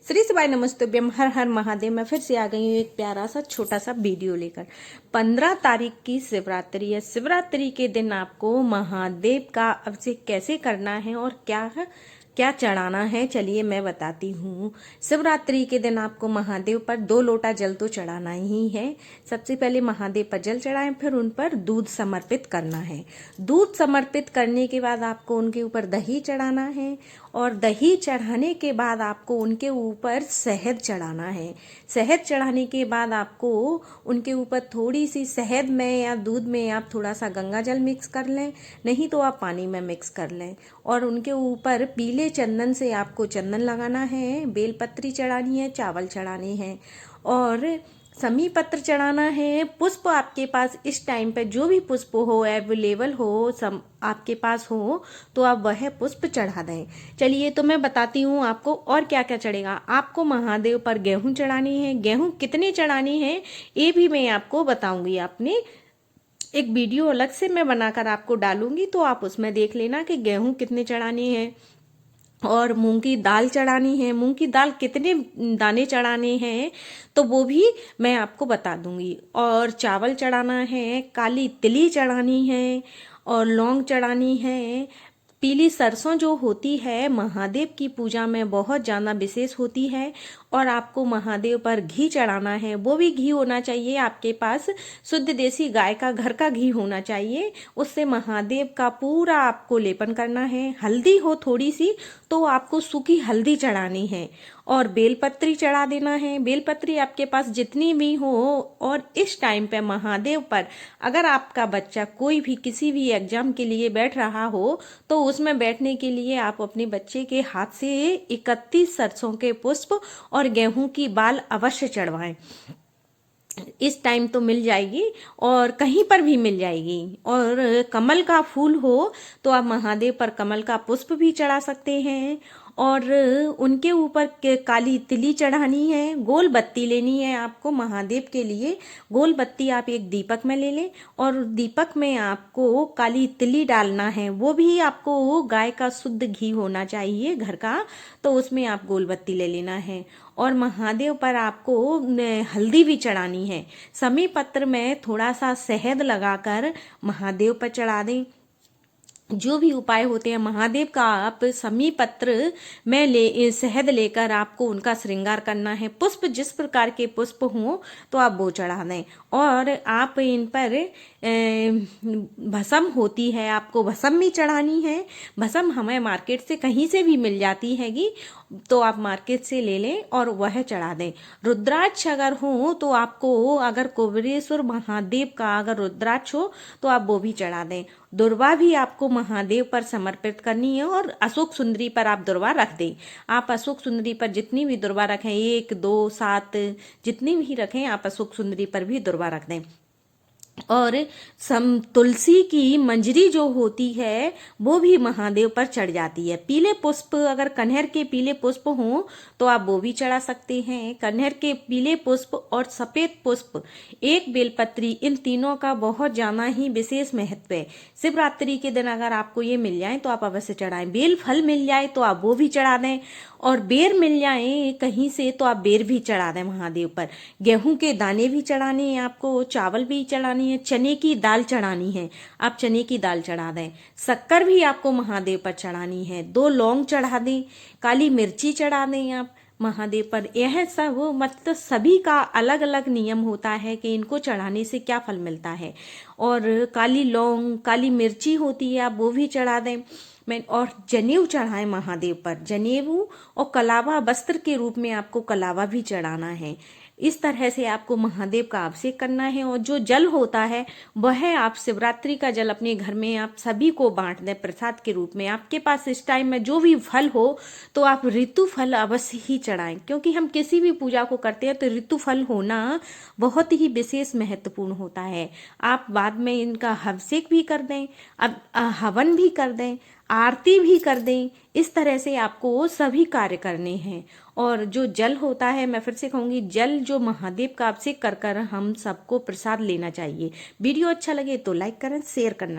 श्री शिवाय नमस्तुभ्यम, हर हर महादेव। मैं फिर से आ गई हूँ एक प्यारा सा छोटा सा वीडियो लेकर। 15 तारीख की शिवरात्रि है। शिवरात्रि के दिन आपको महादेव का अभिषेक कैसे करना है और क्या क्या चढ़ाना है, चलिए मैं बताती हूँ। शिवरात्रि के दिन आपको महादेव पर 2 लोटा जल तो चढ़ाना ही है। सबसे पहले महादेव पर जल चढ़ाएं, फिर उन पर दूध समर्पित करना है। दूध समर्पित करने के बाद आपको उनके ऊपर दही चढ़ाना है और दही चढ़ाने के बाद आपको उनके ऊपर शहद चढ़ाना है। शहद चढ़ाने के बाद आपको उनके ऊपर थोड़ी सी शहद में या दूध में आप थोड़ा सा गंगा जल मिक्स कर लें, नहीं तो आप पानी में मिक्स कर लें। और उनके ऊपर पीले चंदन से आपको चंदन लगाना है, बेलपत्री चढ़ानी है, चावल चढ़ाने हैं और समी पत्र चढ़ाना है। पुष्प आपके पास इस टाइम पे जो भी पुष्प हो, अवेलेबल हो, आपके पास हो तो आप वह पुष्प चढ़ा दें। चलिए तो मैं बताती हूँ आपको और क्या क्या चढ़ेगा। आपको महादेव पर गेहूं चढ़ानी है। गेहूं कितने चढ़ानी है ये भी मैं आपको बताऊंगी। आपने एक वीडियो अलग से मैं बनाकर आपको डालूंगी, तो आप उसमें देख लेना कि गेहूं कितने चढ़ाने हैं। और मूंग की दाल चढ़ानी है। मूंग की दाल कितने दाने चढ़ाने हैं तो वो भी मैं आपको बता दूंगी। और चावल चढ़ाना है, काली तिली चढ़ानी है और लौंग चढ़ानी है। पीली सरसों जो होती है महादेव की पूजा में बहुत ज़्यादा विशेष होती है। और आपको महादेव पर घी चढ़ाना है, वो भी घी होना चाहिए आपके पास, शुद्ध देसी गाय का घर का घी होना चाहिए। उससे महादेव का पूरा आपको लेपन करना है। हल्दी हो थोड़ी सी तो आपको सूखी हल्दी चढ़ानी है और बेलपत्री चढ़ा देना है। बेलपत्री आपके पास जितनी भी हो। और इस टाइम पे महादेव पर अगर आपका बच्चा कोई भी किसी भी एग्जाम के लिए बैठ रहा हो तो उसमें बैठने के लिए आप अपने बच्चे के हाथ से 31 सरसों के पुष्प और गेहूं की बाल अवश्य चढ़वाएं। इस टाइम तो मिल जाएगी और कहीं पर भी मिल जाएगी। और कमल का फूल हो तो आप महादेव पर कमल का पुष्प भी चढ़ा सकते हैं। और उनके ऊपर काली तिली चढ़ानी है। गोल बत्ती लेनी है आपको महादेव के लिए। गोल बत्ती आप एक दीपक में ले लें और दीपक में आपको काली तिली डालना है। वो भी आपको गाय का शुद्ध घी होना चाहिए घर का, तो उसमें आप गोल बत्ती ले लेना है। और महादेव पर आपको हल्दी भी चढ़ानी है। समी पत्र में थोड़ा सा शहद लगाकर महादेव पर चढ़ा दें। जो भी उपाय होते हैं महादेव का, आप समी पत्र में शहद लेकर आपको उनका श्रृंगार करना है। पुष्प जिस प्रकार के पुष्प हों तो आप वो चढ़ा दें। और आप इन पर भस्म होती है, आपको भस्म भी चढ़ानी है। भस्म हमें मार्केट से कहीं से भी मिल जाती हैगी, तो आप मार्केट से ले लें और वह चढ़ा दें। रुद्राक्ष अगर हो तो आपको, अगर कुबेरेश्वर महादेव का अगर रुद्राक्ष हो तो आप वो भी चढ़ा दें। दुर्वा भी आपको महादेव पर समर्पित करनी है और अशोक सुंदरी पर आप दुर्वा रख दें। आप अशोक सुंदरी पर जितनी भी दुर्वा रखें, 1 2 7 जितनी भी रखें, आप अशोक सुंदरी पर भी दुर्वा रख दें। और तुलसी की मंजरी जो होती है वो भी महादेव पर चढ़ जाती है। पीले पुष्प, अगर कन्हर के पीले पुष्प हों तो आप वो भी चढ़ा सकते हैं। कन्हर के पीले पुष्प और सफेद पुष्प, एक बेलपत्री, इन तीनों का बहुत ज्यादा ही विशेष महत्व है। शिवरात्रि के दिन अगर आपको ये मिल जाए तो आप अवश्य चढ़ाएं। बेल फल मिल जाए तो आप वो भी चढ़ा दें और बेर मिल जाए कहीं से तो आप बेर भी चढ़ा दें महादेव पर। गेहूं के दाने भी चढ़ाने हैं आपको, चावल भी चढ़ानी है, चने की दाल चढ़ानी है, आप चने की दाल चढ़ा दें। शक्कर भी आपको महादेव पर चढ़ानी है। 2 लौंग चढ़ा दें, काली मिर्ची चढ़ा दें आप महादेव पर। यह सब मतलब सभी का अलग अलग नियम होता है कि इनको चढ़ाने से क्या फल मिलता है। और काली लौंग, काली मिर्ची होती है, आप वो भी चढ़ा दें। और जनेऊ चढ़ाएं महादेव पर। जनेऊ और कलावा वस्त्र के रूप में आपको कलावा भी चढ़ाना है। इस तरह से आपको महादेव का अभिषेक करना है। और जो जल होता है वह आप शिवरात्रि का जल अपने घर में आप सभी को बांट दें प्रसाद के रूप में। आपके पास इस टाइम में जो भी फल हो तो आप ऋतु फल अवश्य ही चढ़ाएं, क्योंकि हम किसी भी पूजा को करते हैं तो ऋतु फल होना बहुत ही विशेष महत्वपूर्ण होता है। आप बाद में इनका अभिषेक भी कर दें, अब हवन भी कर दें, आरती भी कर दें। इस तरह से आपको सभी कार्य करने हैं। और जो जल होता है, मैं फिर से कहूंगी, जल जो महादेव का अभिषेक कर कर हम सबको प्रसाद लेना चाहिए। वीडियो अच्छा लगे तो लाइक करें, शेयर करना।